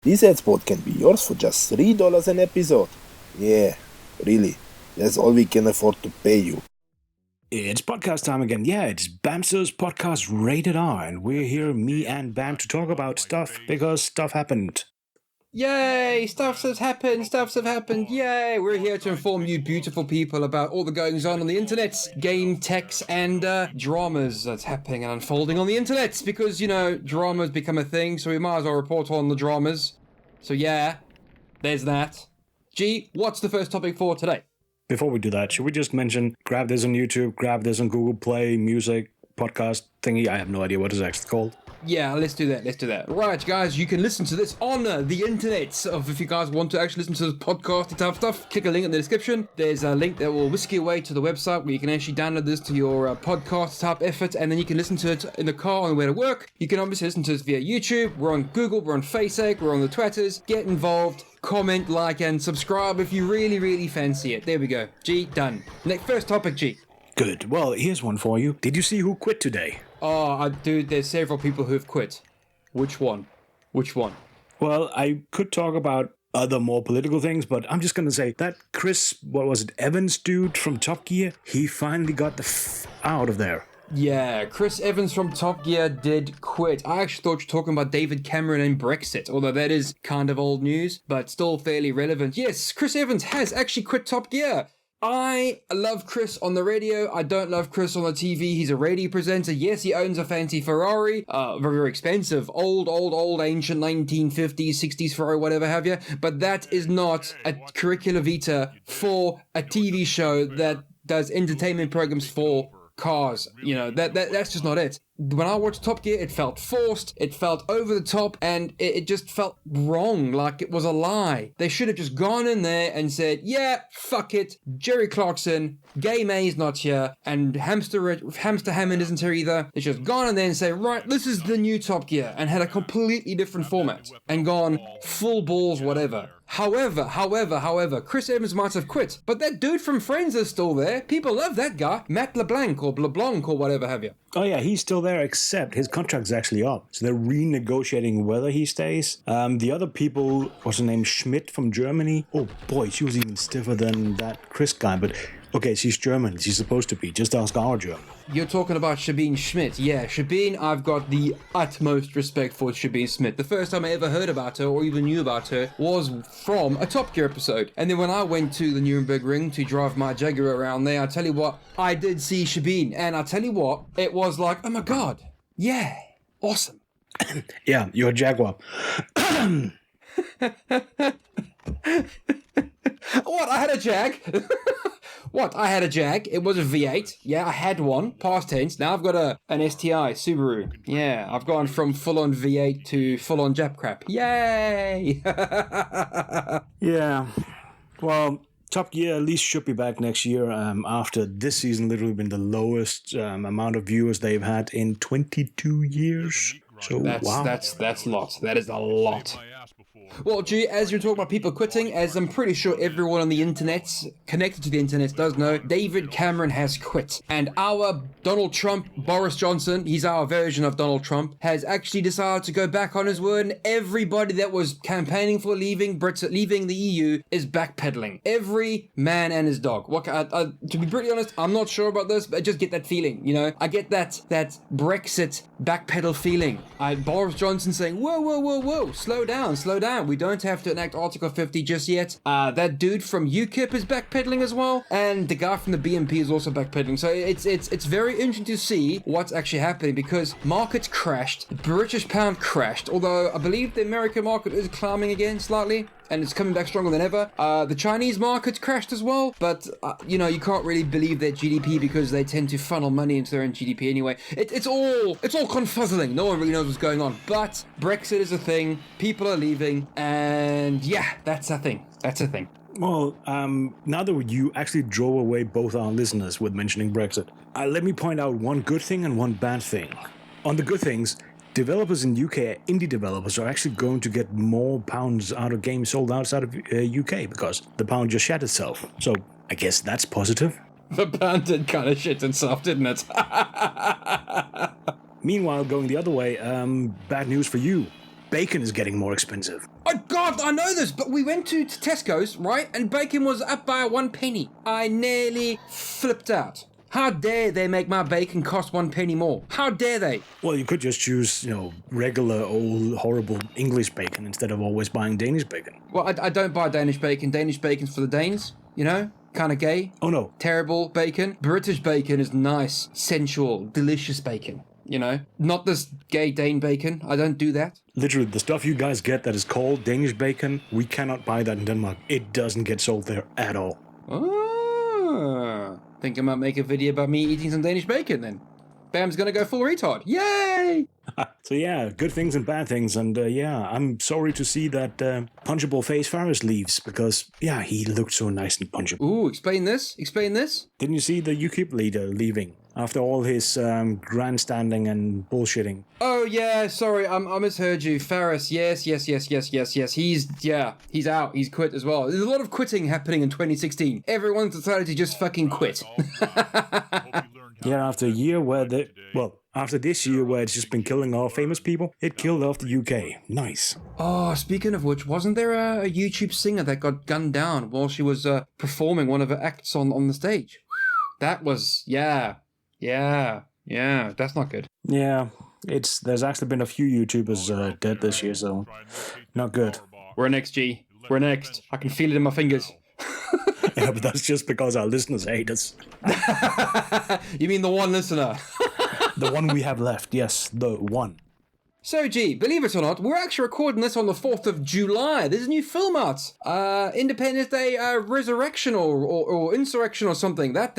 This ad spot can be yours for just $3 an episode. Yeah, really, that's all we can afford to pay you. It's podcast time again. Yeah, it's Bammsters Podcast Rated R, and we're here, me and Bam, to talk about stuff because stuff happened. Yay! Stuff has happened, yay! We're here to inform you beautiful people about all the goings on the internet, game techs and dramas that's happening and unfolding on the internet, because, dramas become a thing, so we might as well report on the dramas. So yeah, there's that. G, what's the first topic for today? Before we do that, should we just mention, grab this on YouTube, grab this on Google Play, music, podcast thingy? I have no idea what it's actually called. Yeah, let's do that. Right, guys, you can listen to this on the internet. If you guys want to actually listen to this podcast type stuff, click a link in the description. There's a link that will whisk you away to the website where you can actually download this to your podcast type effort, and then you can listen to it in the car on the way to work. You can obviously listen to this via YouTube. We're on Google, we're on Fsck, we're on the Twitters. Get involved, comment, like, and subscribe if you really, really fancy it. There we go. G, done. Next, first topic, G. Good. Well, here's one for you. Did you see who quit today? Oh, dude, there's several people who've quit. Which one? Well, I could talk about other more political things, but I'm just gonna say that Chris, Evans dude from TopGear, he finally got the out of there. Yeah, Chris Evans from TopGear did quit. I actually thought you were talking about David Cameron and Brexit, although that is kind of old news, but still fairly relevant. Yes, Chris Evans has actually quit TopGear. I love Chris on the radio. I don't love Chris on the TV. He's a radio presenter. Yes, he owns a fancy Ferrari. Very, very expensive. Old, ancient 1950s, 60s Ferrari, whatever have you. But that is not a curricula vitae for a TV show that does entertainment programs for cars. That's just not it. When I watched TopGear, it felt forced, it felt over the top, and it just felt wrong, like it was a lie. They should have just gone in there and said, yeah, fuck it, Jerry Clarkson, Gay May's not here, and Hamster Hammond isn't here either. They should have gone in there and say, right, this is the new TopGear, and had a completely different format, and gone full balls whatever. However, Chris Evans might have quit, but that dude from Friends is still there. People love that guy, Matt LeBlanc or LeBlanc or whatever have you. Oh yeah, he's still there, except his contract's actually up. So they're renegotiating whether he stays. The other people, what's her name, Schmidt from Germany? Oh boy, she was even stiffer than that Chris guy, but okay, she's German. She's supposed to be. Just ask our German. You're talking about Sabine Schmidt. Yeah, Sabine, I've got the utmost respect for Sabine Schmidt. The first time I ever heard about her or even knew about her was from a Top Gear episode. And then when I went to the Nuremberg Ring to drive my Jaguar around there, I tell you what, I did see Sabine. And I tell you what, it was like, oh my God, yeah, awesome. Yeah, you're a Jaguar. What? I had a Jag? What? I had a Jag. It was a V8. Yeah, I had one. Past tense. Now I've got an STI Subaru. Yeah, I've gone from full-on V8 to full-on Jap crap. Yay! Yeah. Well, Top Gear at least should be back next year after this season literally been the lowest amount of viewers they've had in 22 years. So, wow. That's a lot. That is a lot. Well, G, as you're talking about people quitting, as I'm pretty sure everyone on the internet, connected to the internet, does know, David Cameron has quit. And our Donald Trump, Boris Johnson, he's our version of Donald Trump, has actually decided to go back on his word, and everybody that was campaigning for leaving the EU is backpedaling. Every man and his dog. To be pretty honest, I'm not sure about this, but I just get that feeling, I get that Brexit backpedal feeling. Boris Johnson saying, whoa, slow down. We don't have to enact Article 50 just yet. That dude from UKIP is backpedaling as well, and the guy from the BNP is also backpedaling. So it's very interesting to see what's actually happening, because markets crashed, the British pound crashed, although I believe the American market is climbing again slightly, and it's coming back stronger than ever. The Chinese market crashed as well, but you can't really believe their GDP because they tend to funnel money into their own GDP anyway. It's all confuzzling. No one really knows what's going on. But Brexit is a thing. People are leaving, and yeah, that's a thing. Well, now that you actually drove away both our listeners with mentioning Brexit, let me point out one good thing and one bad thing. On the good things, developers in UK, indie developers, are actually going to get more pounds out of games sold outside of UK because the pound just shat itself. So I guess that's positive. The pound did kind of shit itself, didn't it? Meanwhile, going the other way, bad news for you. bacon is getting more expensive. Oh God, I know this, but we went to Tesco's, right? And bacon was up by 1 penny. I nearly flipped out. How dare they make my bacon cost 1 penny more? How dare they? Well, you could just choose, regular old horrible English bacon instead of always buying Danish bacon. Well, I don't buy Danish bacon. Danish bacon's for the Danes, kind of gay. Oh no. Terrible bacon. British bacon is nice, sensual, delicious bacon. Not this gay Dane bacon. I don't do that. Literally, the stuff you guys get that is called Danish bacon, we cannot buy that in Denmark. It doesn't get sold there at all. Think I might make a video about me eating some Danish bacon then. Bam's gonna go full retard. Yay! So yeah, good things and bad things. And I'm sorry to see that punchable face Faris leaves because, he looked so nice and punchable. Ooh, explain this. Didn't you see the UKIP leader leaving after all his grandstanding and bullshitting? Oh yeah, sorry, I misheard you. Faris, yes. He's out. He's quit as well. There's a lot of quitting happening in 2016. Everyone decided to just fucking quit. Yeah, after a year after this year where it's just been killing all famous people, it killed off the UK. Nice. Oh, speaking of which, wasn't there a YouTube singer that got gunned down while she was performing one of her acts on the stage? That was, yeah, that's not good. Yeah, there's actually been a few YouTubers dead this year, so not good. We're next, G. We're next. I can feel it in my fingers. Yeah, but that's just because our listeners hate us. You mean the one listener? The one we have left, yes, the one. So, G, believe it or not, we're actually recording this on the 4th of July. There's a new film out. Independence Day Resurrection or Insurrection or something. That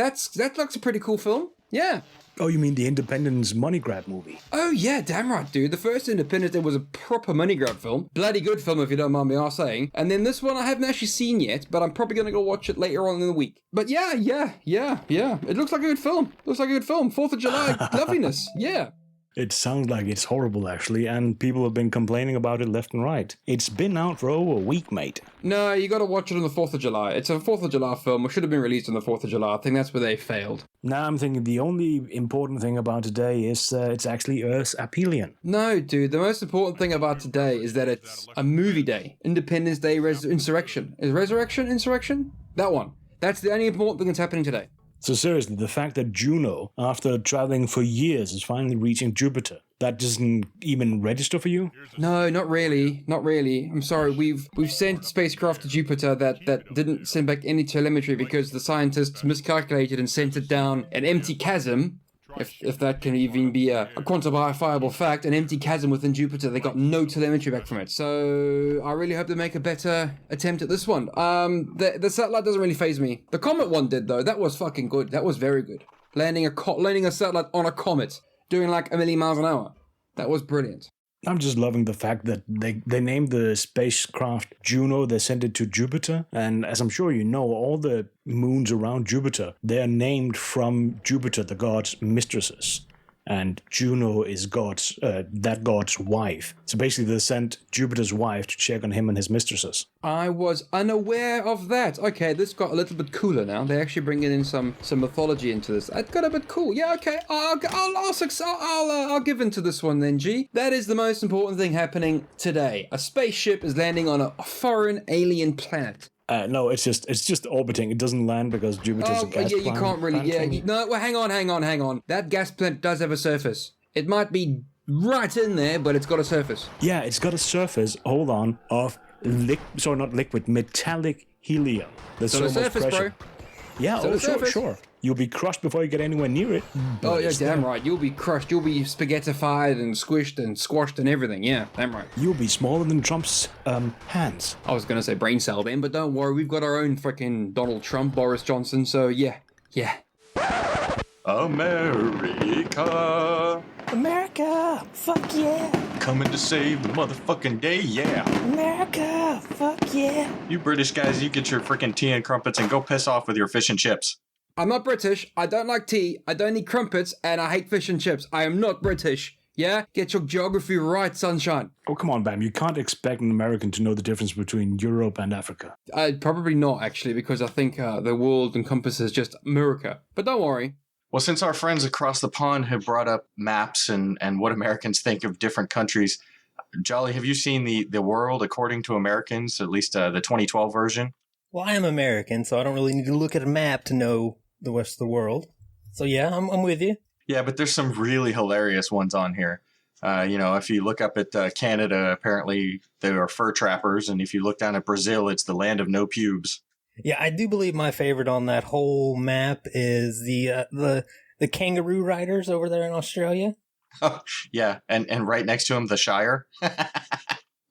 looks a pretty cool film. Yeah. Oh, you mean the Independence money grab movie? Oh, yeah, damn right, dude. The first Independence Day was a proper money grab film. Bloody good film, if you don't mind me saying. And then this one I haven't actually seen yet, but I'm probably going to go watch it later on in the week. But yeah. It looks like a good film. 4th of July, loveliness. Yeah. It sounds like it's horrible, actually, and people have been complaining about it left and right. It's been out for over a week, mate. No, you gotta watch it on the 4th of July. It's a 4th of July film. It should have been released on the 4th of July. I think that's where they failed. Now I'm thinking the only important thing about today is it's actually Earth's aphelion. No, dude, the most important thing about today is that it's a movie day. Independence Day Insurrection. Is Resurrection Insurrection? That one. That's the only important thing that's happening today. So seriously, the fact that Juno, after traveling for years, is finally reaching Jupiter, that doesn't even register for you? No, not really. I'm sorry. We've sent spacecraft to Jupiter that didn't send back any telemetry because the scientists miscalculated and sent it down an empty chasm. If that can even be a quantifiable fact, an empty chasm within Jupiter, they got no telemetry back from it. So I really hope they make a better attempt at this one. The satellite doesn't really faze me. The comet one did though. That was fucking good. That was very good. Landing a satellite on a comet, doing like 1 million miles an hour. That was brilliant. I'm just loving the fact that they named the spacecraft Juno, they sent it to Jupiter, and as I'm sure you know, all the moons around Jupiter, they're named from Jupiter, the god's mistresses. And Juno is that god's wife. So basically they sent Jupiter's wife to check on him and his mistresses. I was unaware of that. Okay, this got a little bit cooler now. They're actually bringing in some mythology into this. It got a bit cool. Yeah, okay. I'll give into this one then, G. That is the most important thing happening today. A spaceship is landing on a foreign alien planet. No, it's just orbiting. It doesn't land because Jupiter's a gas planet. You can't really. Well, hang on. That gas planet does have a surface. It might be right in there, but it's got a surface. Yeah, it's got a surface. Hold on, of not liquid, metallic helium. There's so much surface, pressure. bro. Yeah, sure. You'll be crushed before you get anywhere near it. Oh, yeah, damn right. You'll be crushed. You'll be spaghettified and squished and squashed and everything. Yeah, damn right. You'll be smaller than Trump's hands. I was going to say brain cell then, but don't worry. We've got our own freaking Donald Trump, Boris Johnson. So, yeah. America. America, fuck yeah. Coming to save the motherfucking day, yeah. America, fuck yeah. You British guys, you get your freaking tea and crumpets and go piss off with your fish and chips. I'm not British. I don't like tea. I don't eat crumpets, and I hate fish and chips. I am not British. Yeah? Get your geography right, sunshine. Oh, come on, Bam. You can't expect an American to know the difference between Europe and Africa. Probably not, actually, because I think the world encompasses just Murica. But don't worry. Well, since our friends across the pond have brought up maps and what Americans think of different countries, Jolly, have you seen the world according to Americans, at least the 2012 version? Well, I am American, so I don't really need to look at a map to know the rest of the world. So yeah, I'm with you. Yeah, but there's some really hilarious ones on here. If you look up at Canada, apparently they are fur trappers, and if you look down at Brazil, it's the land of no pubes. Yeah, I do believe my favorite on that whole map is the kangaroo riders over there in Australia. Oh, yeah, and right next to them, the Shire.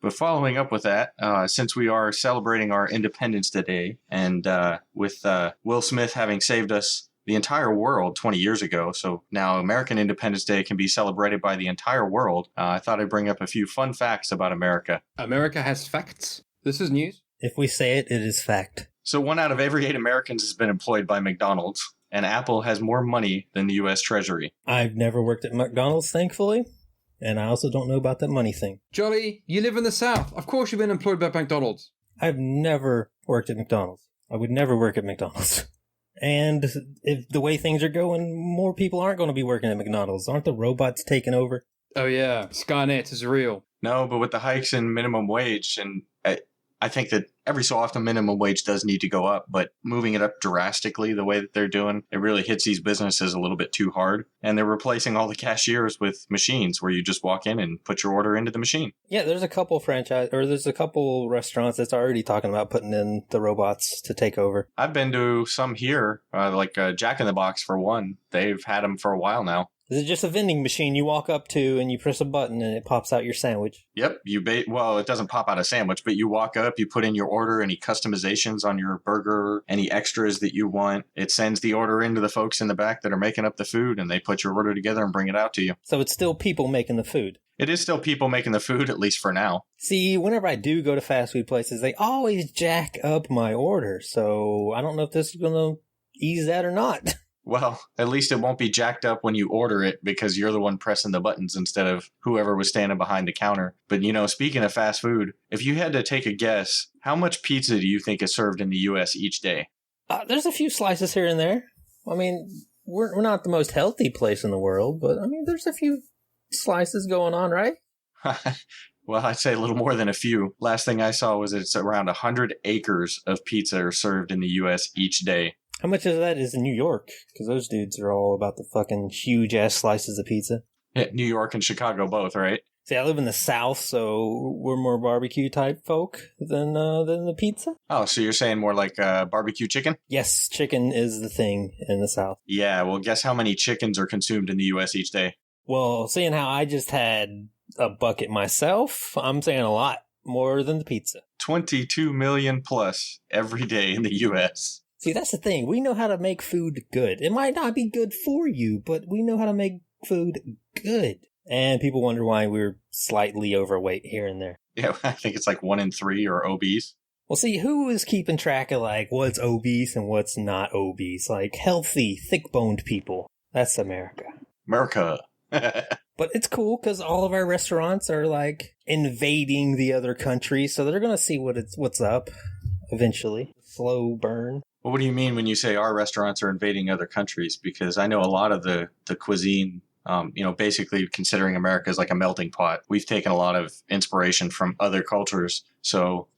But following up with that, since we are celebrating our independence today, and with Will Smith having saved us the entire world 20 years ago, so now American Independence Day can be celebrated by the entire world, I thought I'd bring up a few fun facts about America. America has facts? This is news? If we say it, it is fact. So 1 out of every 8 Americans has been employed by McDonald's, and Apple has more money than the U.S. Treasury. I've never worked at McDonald's, thankfully, and I also don't know about that money thing. Jolly, you live in the South. Of course you've been employed by McDonald's. I've never worked at McDonald's. I would never work at McDonald's. And if the way things are going, more people aren't going to be working at McDonald's. Aren't the robots taking over? Oh yeah, Skynet is real. No, but with the hikes in minimum wage, and I think that every so often minimum wage does need to go up, but moving it up drastically the way that they're doing, it really hits these businesses a little bit too hard. And they're replacing all the cashiers with machines where you just walk in and put your order into the machine. Yeah, there's a couple restaurants that's already talking about putting in the robots to take over. I've been to some here, like Jack in the Box for one. They've had them for a while now. Is it just a vending machine you walk up to and you press a button and it pops out your sandwich? Yep. It doesn't pop out a sandwich, but you walk up, you put in your order, any customizations on your burger, any extras that you want. It sends the order into the folks in the back that are making up the food, and they put your order together and bring it out to you. So it's still people making the food? It is still people making the food, at least for now. See, whenever I do go to fast food places, they always jack up my order. So I don't know if this is going to ease that or not. Well, at least it won't be jacked up when you order it because you're the one pressing the buttons instead of whoever was standing behind the counter. But, speaking of fast food, if you had to take a guess, how much pizza do you think is served in the U.S. each day? There's a few slices here and there. I mean, we're not the most healthy place in the world, but, I mean, there's a few slices going on, right? Well, I'd say a little more than a few. Last thing I saw was it's around 100 acres of pizza are served in the U.S. each day. How much of that is in New York? Because those dudes are all about the fucking huge-ass slices of pizza. Yeah, New York and Chicago both, right? See, I live in the South, so we're more barbecue-type folk than the pizza. Oh, so you're saying more like barbecue chicken? Yes, chicken is the thing in the South. Yeah, well, guess how many chickens are consumed in the U.S. each day? Well, seeing how I just had a bucket myself, I'm saying a lot more than the pizza. 22 million plus every day in the U.S. See, that's the thing. We know how to make food good. It might not be good for you, but we know how to make food good. And people wonder why we're slightly overweight here and there. Yeah, I think it's like 1 in 3 are obese. Well, see, who is keeping track of, like, what's obese and what's not obese? Like, healthy, thick-boned people. That's America. America. But it's cool because all of our restaurants are, like, invading the other country, so they're going to see what's up eventually. Slow burn. Well, what do you mean when you say our restaurants are invading other countries? Because I know a lot of the cuisine, basically considering America as like a melting pot, we've taken a lot of inspiration from other cultures. So,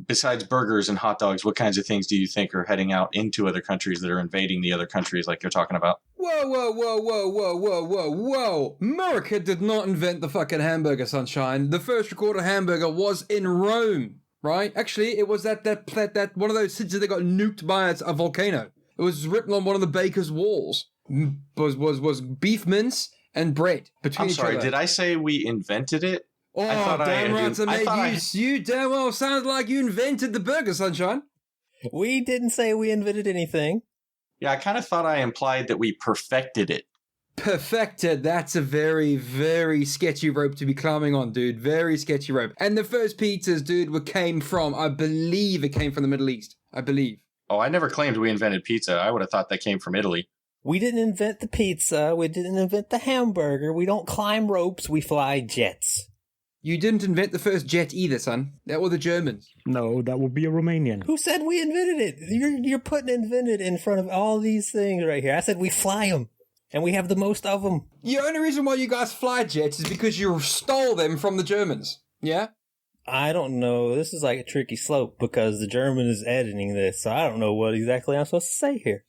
besides burgers and hot dogs, what kinds of things do you think are heading out into other countries that are invading the other countries like you're talking about? Whoa. Murica did not invent the fucking hamburger, sunshine. The first recorded hamburger was in Rome. Right? Actually, it was that one of those cities that got nuked by a volcano. It was written on one of the baker's walls. Was beef mince and bread between each other. I'm sorry, did I say we invented it? Oh, damn right, you damn well sounds like you invented the burger, sunshine. We didn't say we invented anything. Yeah, I kind of thought I implied that we perfected it. Perfected. That's a very, very sketchy rope to be climbing on, dude. Very sketchy rope. And the first pizzas, dude, came from the Middle East. I believe. Oh, I never claimed we invented pizza. I would have thought that came from Italy. We didn't invent the pizza. We didn't invent the hamburger. We don't climb ropes. We fly jets. You didn't invent the first jet either, son. That were the Germans. No, that would be a Romanian. Who said we invented it? You're putting invented in front of all these things right here. I said we fly them. And we have the most of them. The only reason why you guys fly jets is because you stole them from the Germans. Yeah? I don't know. This is like a tricky slope because the German is editing this, so I don't know what exactly I'm supposed to say here.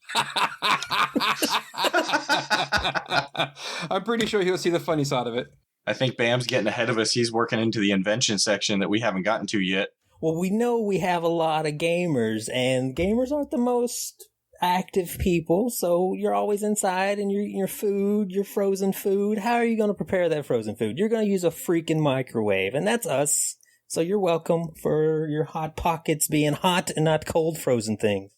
I'm pretty sure he'll see the funny side of it. I think Bam's getting ahead of us. He's working into the invention section that we haven't gotten to yet. Well, we know we have a lot of gamers, and gamers aren't the most active people, so you're always inside and you're eating your food, your frozen food. How are you going to prepare that frozen food? You're going to use a freaking microwave, and that's us. So you're welcome for your Hot Pockets being hot and not cold frozen things.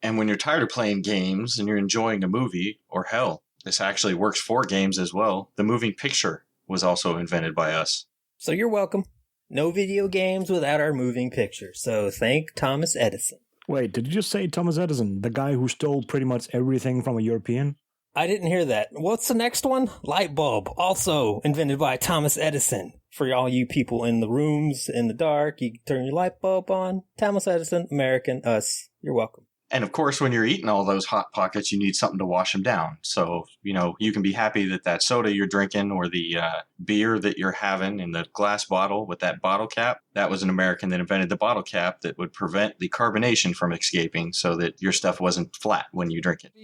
And when you're tired of playing games and you're enjoying a movie, or hell, this actually works for games as well, the moving picture was also invented by us. So you're welcome. No video games without our moving picture. So thank Thomas Edison. Wait, did you just say Thomas Edison, the guy who stole pretty much everything from a European? I didn't hear that. What's the next one? Light bulb, also invented by Thomas Edison. For all you people in the rooms, in the dark, you can turn your light bulb on. Thomas Edison, American, us. You're welcome. And of course, when you're eating all those Hot Pockets, you need something to wash them down. So, you can be happy that soda you're drinking or the beer that you're having in the glass bottle with that bottle cap, that was an American that invented the bottle cap that would prevent the carbonation from escaping so that your stuff wasn't flat when you drink it.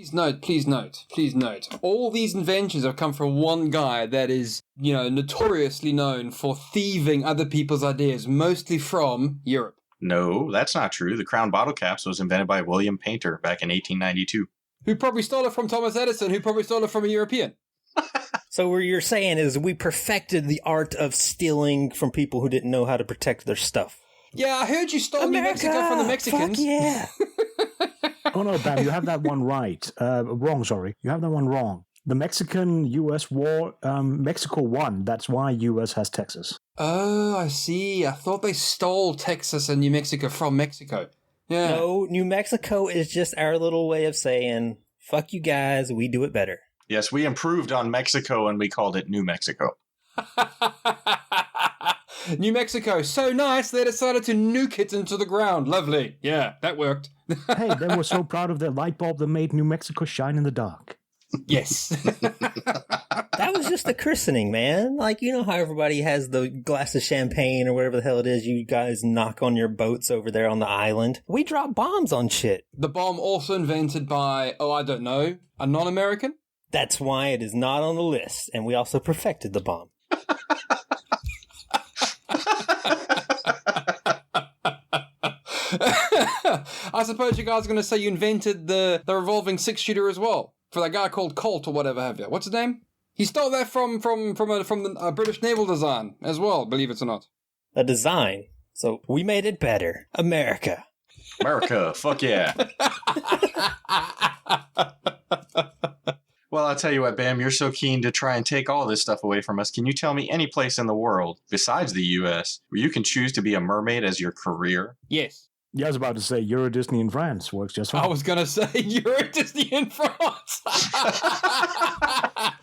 Please note. All these inventions have come from one guy that is, notoriously known for thieving other people's ideas, mostly from Europe. No, that's not true. The Crown bottle caps was invented by William Painter back in 1892. Who probably stole it from Thomas Edison, who probably stole it from a European. So what you're saying is we perfected the art of stealing from people who didn't know how to protect their stuff. Yeah, I heard you stole New Mexico from the Mexicans. Fuck yeah. Oh no, Bam, you have that one right. Wrong, sorry. You have that one wrong. The Mexican-U.S. war, Mexico won. That's why U.S. has Texas. Oh, I see. I thought they stole Texas and New Mexico from Mexico. Yeah. No, New Mexico is just our little way of saying, fuck you guys, we do it better. Yes, we improved on Mexico and we called it New Mexico. New Mexico, so nice they decided to nuke it into the ground. Lovely. Yeah, that worked. Hey, they were so proud of their light bulb that made New Mexico shine in the dark. Yes. That was just the christening, man. Like, you know how everybody has the glass of champagne or whatever the hell it is you guys knock on your boats over there on the island? We drop bombs on shit. The bomb also invented by, a non-American? That's why it is not on the list, and we also perfected the bomb. I suppose you guys are going to say you invented the revolving six-shooter as well, for that guy called Colt or whatever have you. What's his name? He stole that from the British naval design as well, believe it or not. A design? So we made it better. America. America, fuck yeah. Well, I'll tell you what, Bam, you're so keen to try and take all this stuff away from us. Can you tell me any place in the world, besides the U.S., where you can choose to be a mermaid as your career? Yes. Yeah, I was about to say Euro Disney in France works just fine. I was going to say Euro Disney in France.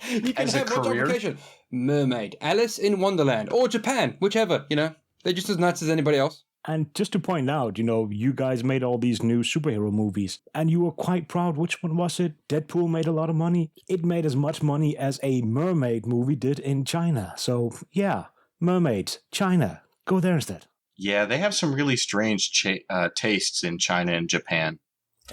You can As a have one career? application. Mermaid, Alice in Wonderland, or Japan, whichever, They're just as nuts as anybody else. And just to point out, you guys made all these new superhero movies, and you were quite proud. Which one was it? Deadpool made a lot of money. It made as much money as a mermaid movie did in China. So, yeah, mermaids, China. Go there instead. Yeah, they have some really strange tastes in China and Japan.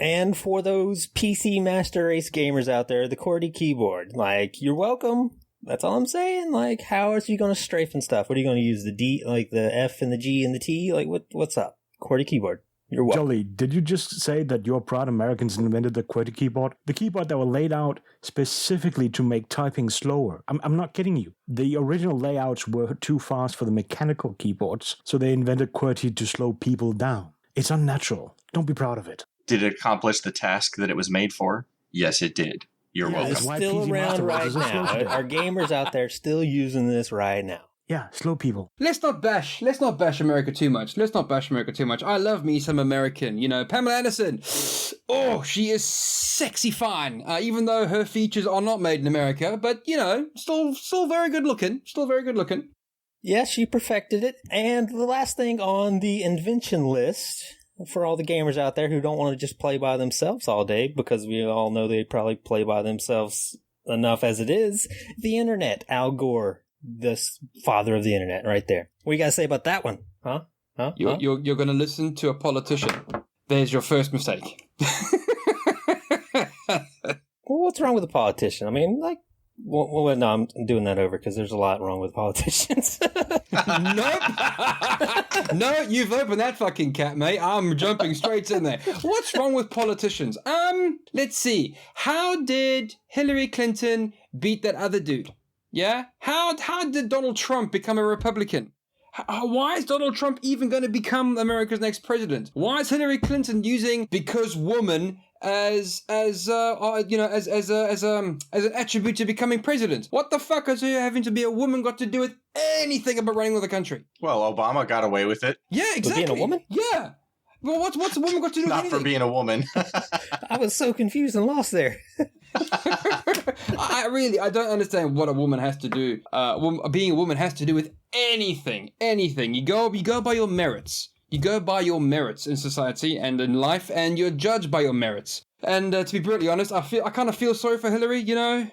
And for those PC Master Race gamers out there, the QWERTY keyboard. Like, you're welcome. That's all I'm saying. Like, how are you going to strafe and stuff? What are you going to use? The D, like the F and the G and the T? Like, what's up? QWERTY keyboard. You're welcome. Jolly, did you just say that your proud Americans invented the QWERTY keyboard? The keyboard that were laid out specifically to make typing slower. I'm not kidding you. The original layouts were too fast for the mechanical keyboards, so they invented QWERTY to slow people down. It's unnatural. Don't be proud of it. Did it accomplish the task that it was made for? Yes, it did. You're welcome. It's Why still PC around Master right Race is now. slow. Our gamers out there still using this right now. Yeah, slow people. Let's not bash America too much. I love me some American. Pamela Anderson. Oh, she is sexy fine. Even though her features are not made in America, but still very good looking. Yeah, she perfected it. And the last thing on the invention list, for all the gamers out there who don't want to just play by themselves all day, because we all know they probably play by themselves enough as it is. The internet, Al Gore, the father of the internet, right there. What you got to say about that one? Huh? You're going to listen to a politician. There's your first mistake. Well, what's wrong with a politician? I mean, like, well, no, I'm doing that over because there's a lot wrong with politicians. Nope. No, you've opened that fucking cat, mate. I'm jumping straight in there. What's wrong with politicians? Let's see. How did Hillary Clinton beat that other dude? Yeah? How did Donald Trump become a Republican? Why is Donald Trump even going to become America's next president? Why is Hillary Clinton using "because woman" as an attribute to becoming president? What the fuck has her having to be a woman got to do with anything about running the country? Well, Obama got away with it. Yeah, exactly. For being a woman? Yeah. Well, what's a woman got to do with Not anything? for being a woman. I was so confused and lost there. I don't understand what a woman has to do. Being a woman has to do with anything. You go by your merits. You go by your merits in society and in life, and you're judged by your merits. And to be brutally honest, I kind of feel sorry for Hillary. You know,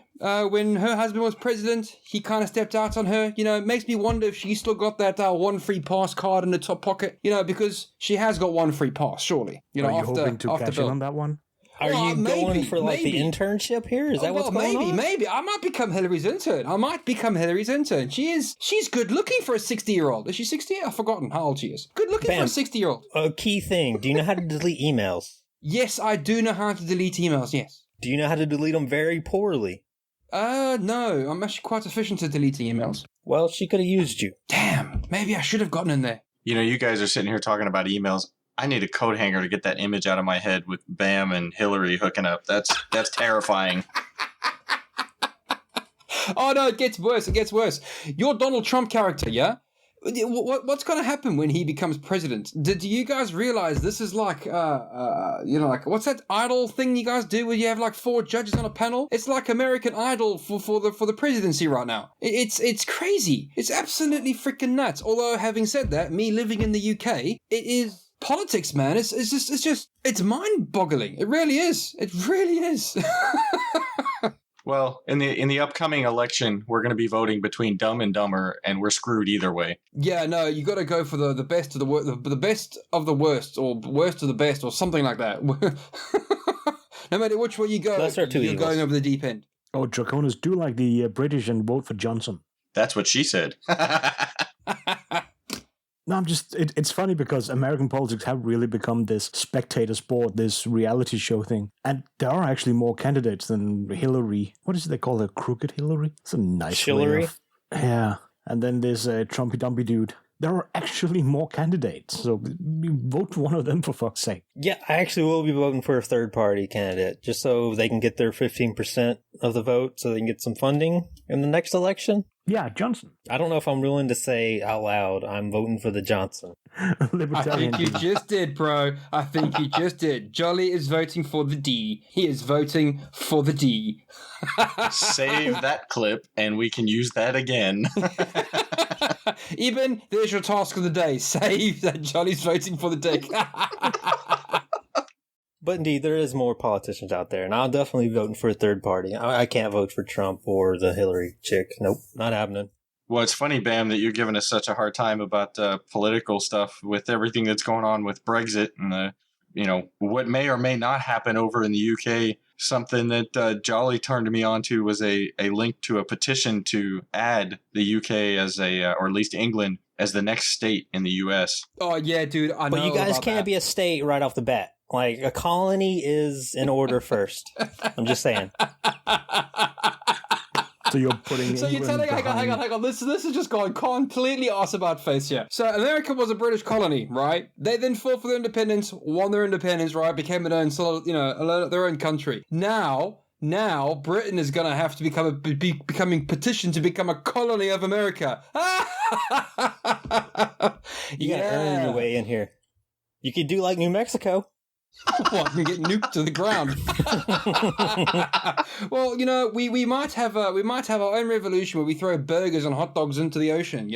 when her husband was president, he kind of stepped out on her. You know, it makes me wonder if she still got that one free pass card in the top pocket. You know, because she has got one free pass, surely. You know, Are you hoping to cash in on that one? Are you going for like the internship here? Is that what's going on? Maybe. I might become Hillary's intern. She's good looking for a 60-year-old. Is she 60? I've forgotten how old she is. Good looking for a 60-year-old. A key thing. Do you know how to delete emails? Yes, I do know how to delete emails, yes. Do you know how to delete them very poorly? No. I'm actually quite efficient at deleting emails. Well, she could have used you. Damn. Maybe I should have gotten in there. You know, you guys are sitting here talking about emails. I need a coat hanger to get that image out of my head with Bam and Hillary hooking up. That's terrifying. Oh, no, it gets worse. Your Donald Trump character, yeah? What's going to happen when he becomes president? Do you guys realize this is like, what's that Idol thing you guys do where you have like 4 judges on a panel? It's like American Idol for the presidency right now. It's crazy. It's absolutely freaking nuts. Although, having said that, me living in the UK, it is... Politics, man, it's mind-boggling. It really is. Well, in the upcoming election, we're going to be voting between Dumb and Dumber, and we're screwed either way. Yeah, no, you got to go for the best of the best of the worst, or worst of the best, or something like that. No matter which way you go, you're going over the deep end. Oh, Draconis do like the British and vote for Johnson. That's what she said. No, it's funny because American politics have really become this spectator sport, this reality show thing. And there are actually more candidates than Hillary. What is it they call her? Crooked Hillary? It's a nice Hillary? Yeah. And then there's a Trumpy Dumpy dude. There are actually more candidates. So you vote for one of them, for fuck's sake. Yeah, I actually will be voting for a third-party candidate, just so they can get their 15% of the vote, so they can get some funding in the next election. Yeah, Johnson. I don't know if I'm willing to say out loud I'm voting for the Johnson. I think you just did, bro. I think you just did. Jolly is voting for the D. He is voting for the D. Save that clip, and we can use that again. Eben, there's your task of the day. Save that Jolly's voting for the dick. But indeed, there is more politicians out there, and I'll definitely be voting for a third party. I can't vote for Trump or the Hillary chick. Nope, not happening. Well, it's funny, Bam, that you're giving us such a hard time about political stuff with everything that's going on with Brexit and what may or may not happen over in the UK. Something that Jolly turned me on to was a link to a petition to add the UK as or at least England, as the next state in the US. Oh, yeah, dude, I know. But you guys can't that. be a state right off the bat. Like, a colony is in order first. I'm just saying. So you're putting. So you're telling? Hang on. This is just going completely ass about face here. So America was a British colony, right? They then fought for their independence, won their independence, right? Became their own their own country. Now Britain is going to have to becoming petitioned to become a colony of America. You gotta earn your way in here. You could do like New Mexico. What, and get nuked to the ground? Well, we might have our own revolution where we throw burgers and hot dogs into the ocean.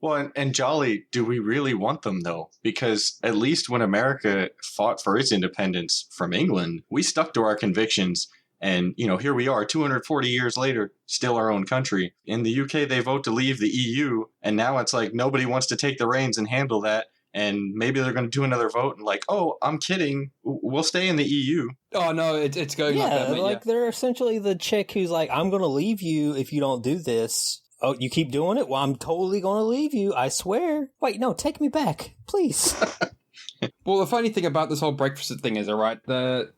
Well, and Jolly, do we really want them though? Because at least when America fought for its independence from England, we stuck to our convictions And, here we are 240 years later, still our own country. In the UK, they vote to leave the EU. And now it's like nobody wants to take the reins and handle that. And maybe they're going to do another vote and like, oh, I'm kidding. We'll stay in the EU. Oh, no, it's going like that, mate. Like they're essentially the chick who's like, I'm going to leave you if you don't do this. Oh, you keep doing it? Well, I'm totally going to leave you. I swear. Wait, no, take me back, please. Well, the funny thing about this whole Brexit thing is, all right, that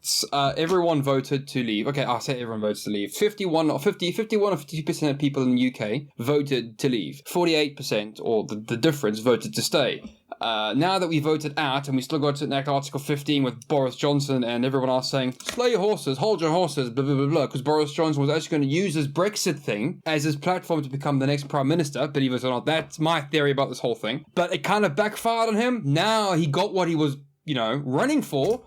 everyone voted to leave. Okay, I'll say everyone voted to leave. 51 or 52% of people in the UK voted to leave. 48%, or the difference, voted to stay. Now that we voted out and we still got to enact Article 15 with Boris Johnson and everyone else saying, slow your horses, hold your horses, blah, blah, blah, blah, because Boris Johnson was actually going to use his Brexit thing as his platform to become the next Prime Minister, believe it or not. That's my theory about this whole thing. But it kind of backfired on him. Now he got what he was, running for,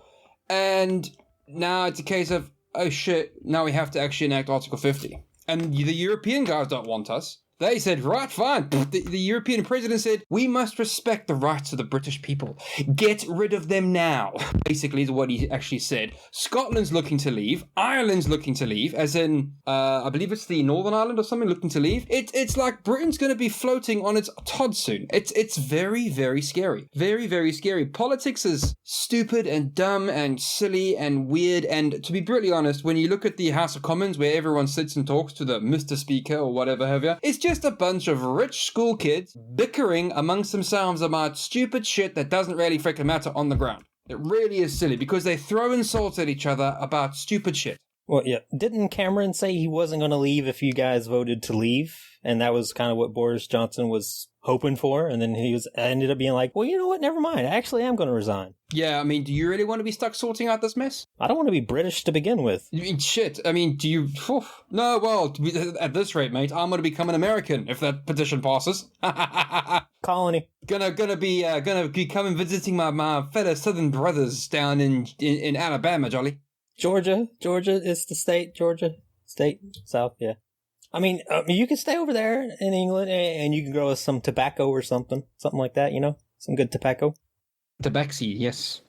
and now it's a case of, oh shit, now we have to actually enact Article 50. And the European guys don't want us. They said, right, fine. The European president said, we must respect the rights of the British people. Get rid of them now, basically is what he actually said. Scotland's looking to leave. Ireland's looking to leave, as in, I believe it's the Northern Ireland or something looking to leave. It's like Britain's going to be floating on its Todd soon. It's very, very scary. Very, very scary. Politics is stupid and dumb and silly and weird. And to be brutally honest, when you look at the House of Commons, where everyone sits and talks to the Mr. Speaker or whatever have you, it's just a bunch of rich school kids bickering amongst themselves about stupid shit that doesn't really freaking matter on the ground. It really is silly because they throw insults at each other about stupid shit. Well, yeah. Didn't Cameron say he wasn't going to leave if you guys voted to leave? And that was kind of what Boris Johnson was hoping for. And then he ended up being like, well, you know what? Never mind. I actually am going to resign. Yeah, I mean, do you really want to be stuck sorting out this mess? I don't want to be British to begin with. I mean, shit. I mean, do you... No, well, at this rate, mate, I'm going to become an American if that petition passes. Colony. Gonna be coming visiting my fellow Southern brothers down in Alabama, jolly. Georgia is the state. Georgia state, South, yeah. I mean, you can stay over there in England and you can grow us some tobacco or something like that, some good tobacco. Tabaxi, yes.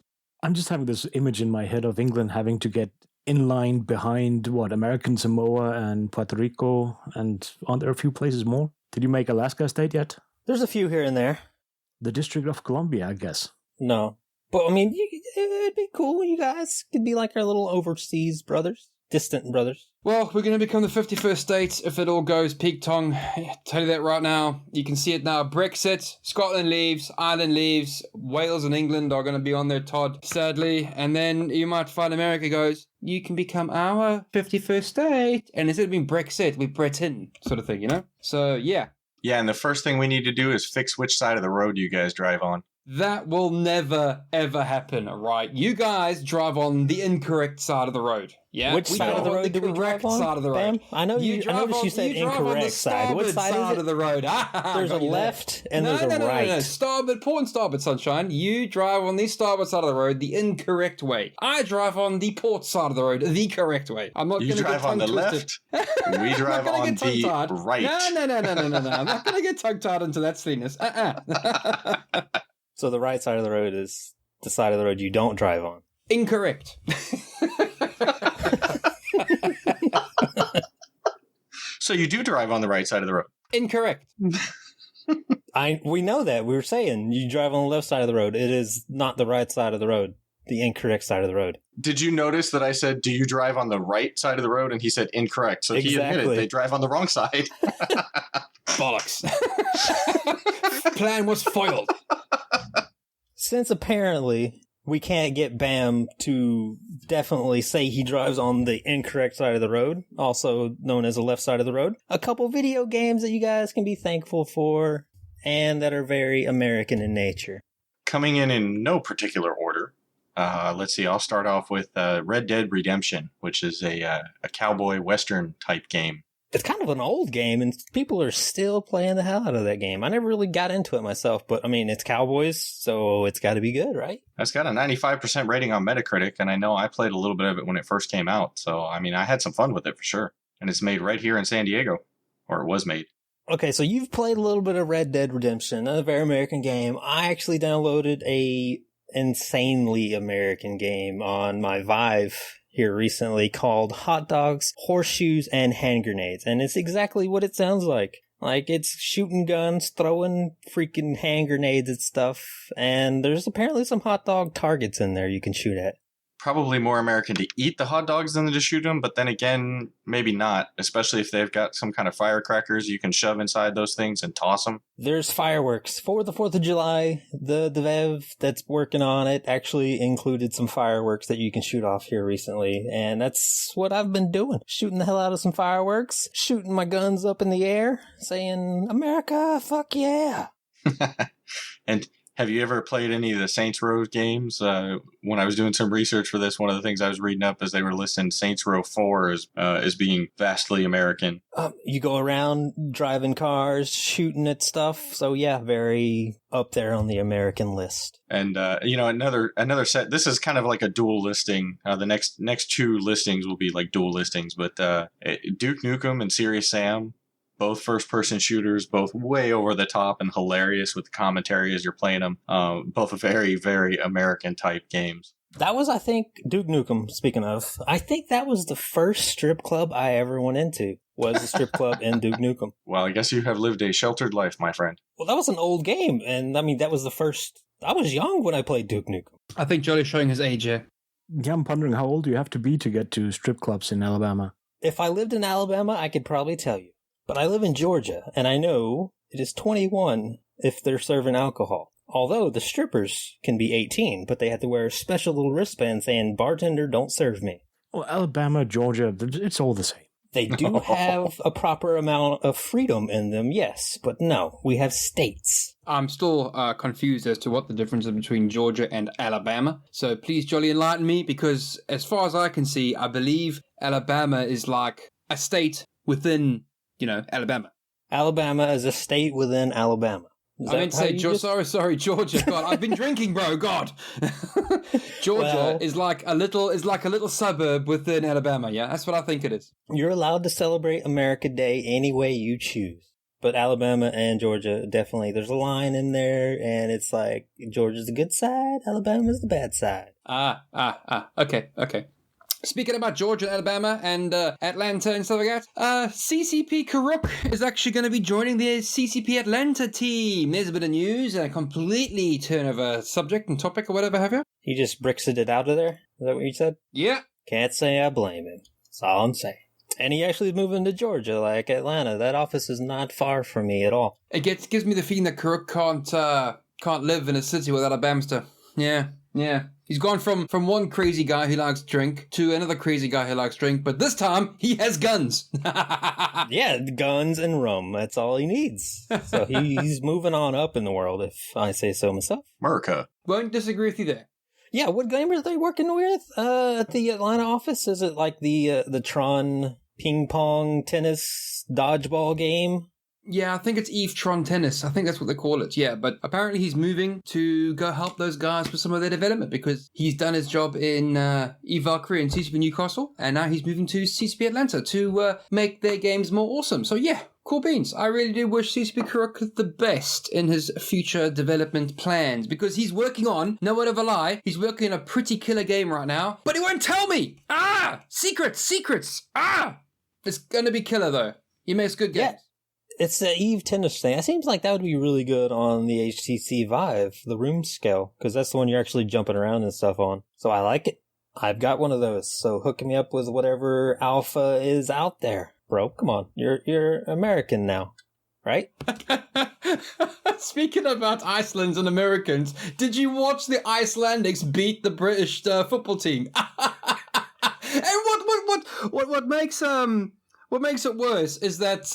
I'm just having this image in my head of England having to get in line behind, American Samoa and Puerto Rico, and aren't there a few places more? Did you make Alaska a state yet? There's a few here and there. The District of Columbia, I guess. No. But, I mean, it'd be cool. You guys could be like our little overseas brothers. Distant brothers. Well, we're going to become the 51st state if it all goes peak tongue. I tell you that right now. You can see it now. Brexit, Scotland leaves, Ireland leaves, Wales and England are going to be on their Todd, sadly. And then you might find America goes, you can become our 51st state. And instead of being Brexit, we're Britain, sort of thing, So, yeah. Yeah, and the first thing we need to do is fix which side of the road you guys drive on. That will never, ever happen, right? You guys drive on the incorrect side of the road. Yeah? Which side of the road do we drive on? Side of the road. Bam? I noticed you said incorrect side. What side is it? Of the road. There's a left and there's a right. No. Starboard, port and starboard, sunshine. You drive on the starboard side of the road the incorrect way. I drive on the port side of the road the correct way. I'm not going to get tongue twisted. You drive on the left. We drive on the right. No. I'm not going to get tongue-tied into that silliness. So the right side of the road is the side of the road you don't drive on. Incorrect. So you do drive on the right side of the road? Incorrect. We know that. We were saying you drive on the left side of the road. It is not the right side of the road. The incorrect side of the road. Did you notice that I said, do you drive on the right side of the road? And he said incorrect. So he admitted they drive on the wrong side. Bollocks. Plan was foiled. Since apparently we can't get Bam to definitely say he drives on the incorrect side of the road, also known as the left side of the road, a couple video games that you guys can be thankful for and that are very American in nature. Coming in no particular order. Let's see, I'll start off with Red Dead Redemption, which is a cowboy western type game. It's kind of an old game, and people are still playing the hell out of that game. I never really got into it myself, but I mean, it's cowboys, so it's got to be good, right? It's got a 95% rating on Metacritic, and I know I played a little bit of it when it first came out. So, I mean, I had some fun with it for sure. And it's made right here in San Diego, or it was made. Okay, so you've played a little bit of Red Dead Redemption, a very American game. I actually downloaded a insanely American game on my Vive. here recently called Hotdogs, Horseshoes, and Hand Grenades. And it's exactly what it sounds like. Like, it's shooting guns, throwing freaking hand grenades at stuff, and there's apparently some hot dog targets in there you can shoot at. Probably more American to eat the hot dogs than to shoot them, but then again, maybe not, especially if they've got some kind of firecrackers you can shove inside those things and toss them. There's fireworks for the 4th of July. The Dev that's working on it actually included some fireworks that you can shoot off here recently, and that's what I've been doing. Shooting the hell out of some fireworks, shooting my guns up in the air, saying, America, fuck yeah! And have you ever played any of the Saints Row games? When I was doing some research for this, one of the things I was reading up is they were listing Saints Row 4 as being vastly American. You go around driving cars, shooting at stuff. So yeah, very up there on the American list. And another set. This is kind of like a dual listing. The next 2 listings will be like dual listings, but Duke Nukem and Serious Sam. Both first-person shooters, both way over the top and hilarious with the commentary as you're playing them. Both very, very American-type games. That was, I think, Duke Nukem, speaking of. I think that was the first strip club I ever went into, was the strip club in Duke Nukem. Well, I guess you have lived a sheltered life, my friend. Well, that was an old game, and I mean, that was the first... I was young when I played Duke Nukem. I think Jolly's showing his age here. Yeah, I'm wondering how old you have to be to get to strip clubs in Alabama. If I lived in Alabama, I could probably tell you. But I live in Georgia, and I know it is 21 if they're serving alcohol. Although the strippers can be 18, but they have to wear a special little wristband saying, bartender, don't serve me. Well, Alabama, Georgia, it's all the same. They do have a proper amount of freedom in them, yes, but no, we have states. I'm still confused as to what the difference is between Georgia and Alabama. So please, Jolly, enlighten me, because as far as I can see, I believe Alabama is like a state within... Alabama. Alabama is a state within Alabama. I meant to say, sorry, Georgia. God, I've been drinking, bro. God, Georgia is like a little suburb within Alabama. Yeah, that's what I think it is. You're allowed to celebrate America Day any way you choose, but Alabama and Georgia definitely. There's a line in there, and it's like Georgia's the good side, Alabama's the bad side. Okay. Speaking about Georgia, Alabama, and Atlanta and stuff like that, CCP Karuk is actually going to be joining the CCP Atlanta team. There's a bit of news and a completely turn of a subject and topic or whatever have you. He just Brexited out of there? Is that what you said? Yeah. Can't say I blame him. That's all I'm saying. And he actually is moving to Georgia, like Atlanta. That office is not far from me at all. It gives me the feeling that Karuk can't live in a city without a Bammster. Yeah. He's gone from one crazy guy who likes drink to another crazy guy who likes drink, but this time he has guns. Yeah, guns and rum. That's all he needs. So he's moving on up in the world, if I say so myself. Murica. Won't disagree with you there. Yeah, what game are they working with at the Atlanta office? Is it like the Tron ping pong tennis dodgeball game? Yeah, I think it's Tron Tennis. I think that's what they call it, yeah. But apparently he's moving to go help those guys with some of their development because he's done his job in Valkyrie and CCP Newcastle, and now he's moving to CCP Atlanta to make their games more awesome. So yeah, cool beans. I really do wish CCP Karuk the best in his future development plans because he's working on, no word of a lie, he's working on a pretty killer game right now, but he won't tell me! Secrets! It's gonna be killer though. He makes good games. Yeah. It's the Eve tennis thing. It seems like that would be really good on the HTC Vive, the room scale, because that's the one you're actually jumping around and stuff on. So I like it. I've got one of those. So hook me up with whatever alpha is out there, bro. Come on, you're American now, right? Speaking about Iceland's and Americans, did you watch the Icelandics beat the British football team? And what makes it worse is that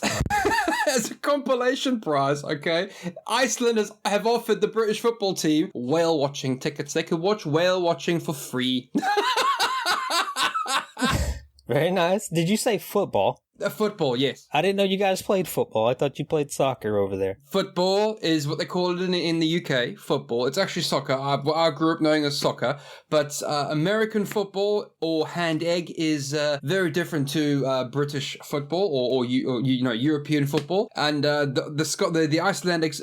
as a compilation prize, okay, Iceland have offered the British football team whale watching tickets. They could watch whale watching for free. Very nice. Did you say football? Football, yes. I didn't know you guys played football. I thought you played soccer over there. Football is what they call it in the UK, football. It's actually soccer. I grew up knowing as soccer. But American football or hand egg is very different to British football or European football. And the Icelandics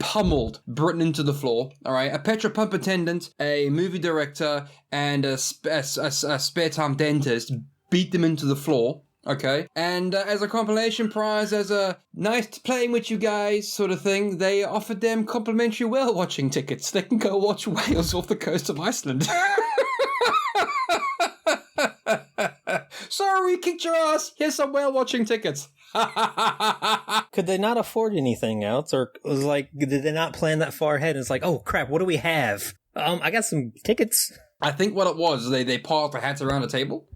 pummeled Britain into the floor. All right, a petrol pump attendant, a movie director, and a spare time dentist beat them into the floor. Okay, and as a compilation prize, as a nice playing with you guys sort of thing, they offered them complimentary whale watching tickets. They can go watch whales off the coast of Iceland. Sorry, we kicked your ass. Here's some whale watching tickets. Could they not afford anything else, or was like, did they not plan that far ahead? And it's like, oh crap, what do we have? I got some tickets. I think what it was, they piled the hats around a table.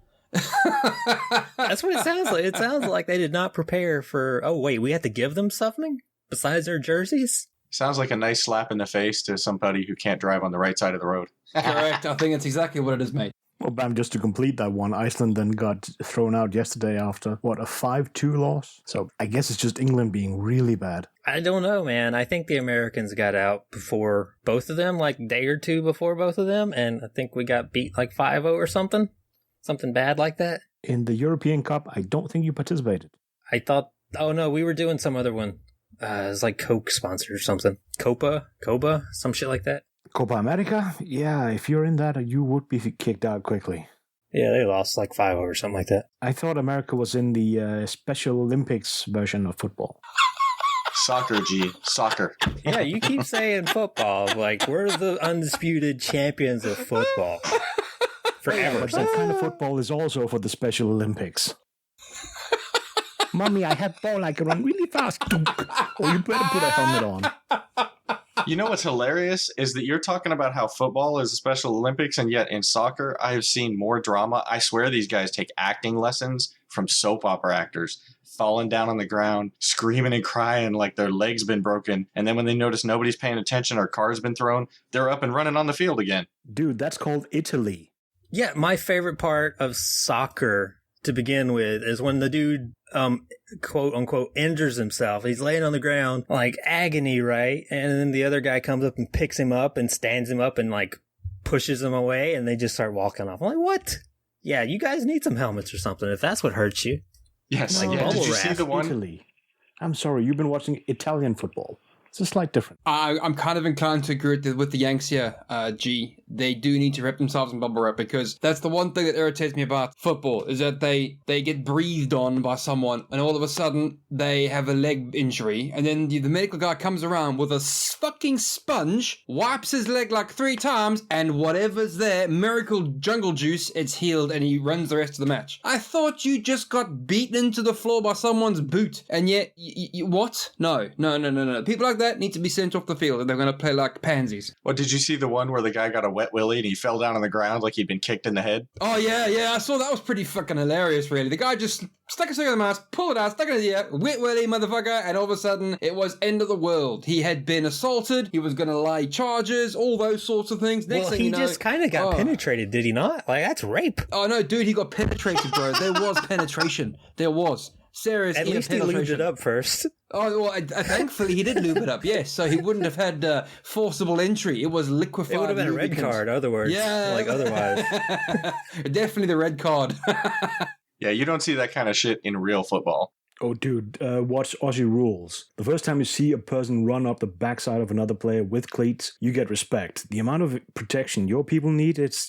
That's what it sounds like. It sounds like they did not prepare for, oh wait, we have to give them something besides their jerseys? Sounds like a nice slap in the face to somebody who can't drive on the right side of the road. Correct. I think that's exactly what it is, mate. Well, Bam, just to complete that one, Iceland then got thrown out yesterday after, a 5-2 loss? So I guess it's just England being really bad. I don't know, man. I think the Americans got out before both of them, like a day or two before both of them, and I think we got beat like 5-0 or something. Something bad like that. In the European Cup, I don't think you participated. I thought, oh no, we were doing some other one. It was like Coke sponsored or something. Copa, some shit like that. Copa America? Yeah, if you're in that, you would be kicked out quickly. Yeah, they lost like 5-0 or something like that. I thought America was in the Special Olympics version of football. Soccer, G. Soccer. Yeah, you keep saying football. Like, we're the undisputed champions of football. Forever. But that kind of football is also for the Special Olympics. Mommy, I have ball. I can run really fast. Oh, you better put a helmet on. You know what's hilarious is that you're talking about how football is the Special Olympics, and yet in soccer, I have seen more drama. I swear these guys take acting lessons from soap opera actors, falling down on the ground, screaming and crying like their leg's been broken. And then when they notice nobody's paying attention or car's been thrown, they're up and running on the field again. Dude, that's called Italy. Yeah, my favorite part of soccer to begin with is when the dude, quote unquote, injures himself. He's laying on the ground, like agony, right? And then the other guy comes up and picks him up and stands him up and like pushes him away, and they just start walking off. I'm like, what? Yeah, you guys need some helmets or something if that's what hurts you. Yes, Like yeah. Did you bubble see wrap. the one? Italy. I'm sorry, you've been watching Italian football. It's a slight difference. I'm kind of inclined to agree with the Yanks here, G. They do need to wrap themselves in bubble wrap, because that's the one thing that irritates me about football, is that they get breathed on by someone and all of a sudden they have a leg injury, and then the medical guy comes around with a fucking sponge, wipes his leg like 3 times, and whatever's there, miracle jungle juice, it's healed, and he runs the rest of the match. I thought you just got beaten into the floor by someone's boot, and yet, what? No. People like that need to be sent off the field, and they're going to play like pansies. Well, did you see the one where the guy got a wet willy and he fell down on the ground like he'd been kicked in the head? Oh, yeah, I saw that. Was pretty fucking hilarious, really. The guy just stuck his finger in the mouth, pulled it out, stuck it in the air, wet willy, motherfucker, and all of a sudden, it was end of the world. He had been assaulted, he was going to lay charges, all those sorts of things. Next thing he you know, just kind of got penetrated, did he not? Like, that's rape. Oh, no, dude, he got penetrated, bro. There was penetration. There was. Serious At least he lubed it up first. Oh, well, thankfully he did lube it up, yes. So he wouldn't have had forcible entry. It was liquefied. It would have been lubricant. a red card, otherwise. Yeah. Like, otherwise. Definitely the red card. Yeah, you don't see that kind of shit in real football. Oh, dude, watch Aussie Rules. The first time you see a person run up the backside of another player with cleats, you get respect. The amount of protection your people need, it's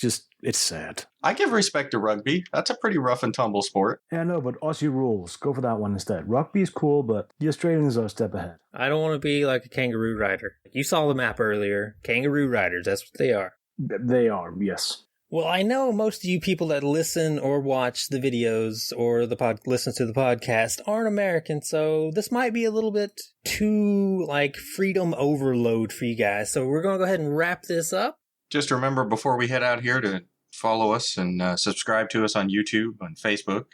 sad. I give respect to rugby. That's a pretty rough and tumble sport. Yeah, no, but Aussie Rules, go for that one instead. Rugby is cool, but the Australians are a step ahead. I don't want to be like a kangaroo rider. You saw the map earlier. Kangaroo riders, that's what they are. They are, yes. Well, I know most of you people that listen or watch the videos or listen to the podcast aren't American, so this might be a little bit too, like, freedom overload for you guys. So we're going to go ahead and wrap this up. Just remember before we head out here to follow us and subscribe to us on YouTube and Facebook.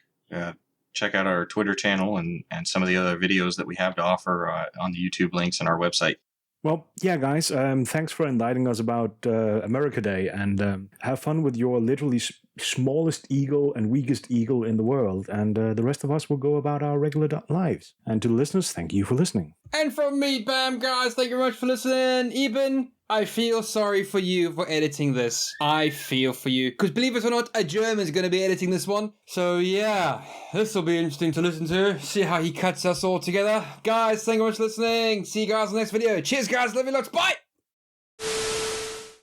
Check out our Twitter channel and some of the other videos that we have to offer on the YouTube links and our website. Well, yeah, guys, thanks for enlightening us about America Day, and have fun with your literally smallest eagle and weakest eagle in the world, and the rest of us will go about our regular lives. And to the listeners, thank you for listening. And from me, Bam, guys, thank you very much for listening. Eben, I feel sorry for you for editing this. I feel for you. Because believe it or not, a German's going to be editing this one. So yeah, this will be interesting to listen to. See how he cuts us all together. Guys, thank you very much for listening. See you guys in the next video. Cheers, guys. Love you lots. Bye!